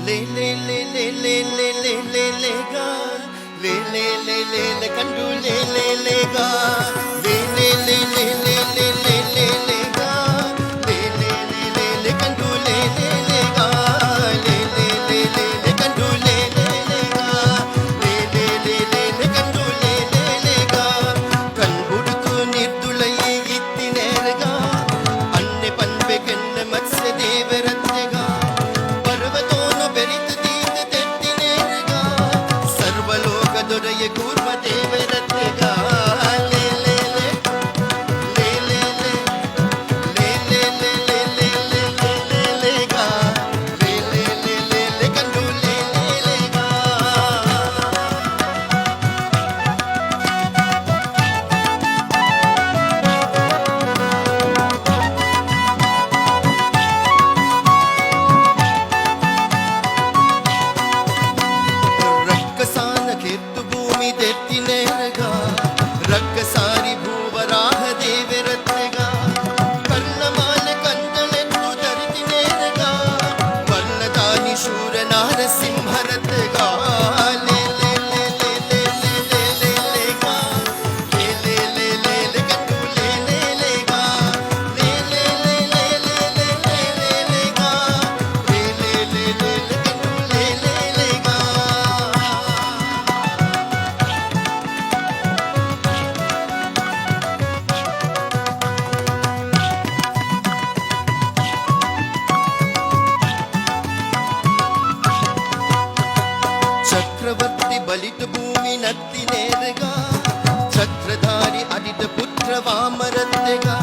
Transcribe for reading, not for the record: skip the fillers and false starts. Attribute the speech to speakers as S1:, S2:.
S1: లే లే లే లే లే లే లే లే లేగా లే లే లే లే లే కండు లే లే లేగా లే లే లే లే లే లే లే లే లేగా లే లే లే లే లే కండు లే లే లేగా లే లే లే లే లే కండు లే లే లేగా లే లే లే లే లే కండు లే లే లేగా కన్బుడుకు నిర్దులై ఇత్తినేరగా అన్నె పన్బెకెన్న మత్స్య దేవరత్యగా దొరయ కూర్మ దేవరత్యగా లే లే లే లే లే లే లే లే లే లే లే లే లే లేగా లే లే లే లే లే కండు లే లే లేగా రక్కసాన కీర్తు భూమి దెత్తినేరగా రక్కసారి భూవరాహ దేవరత్యగా కర్ణమాల కంటలెత్తు ధరితినేరగా వల్లదాని శూర నారసింహరత్యగా లే లే లే లే లే లే లే లే లేగా లే లే లే లే లే కండు లే లే లేగా లే లే లే లే లే లే లే లే లేగా లే లే లే లే లే కండు లే లే లేగా చక్రవర్తి బలిత భూమి నత్తినేరగా చక్రధారి అడిత పుత్ర వామరత్యగా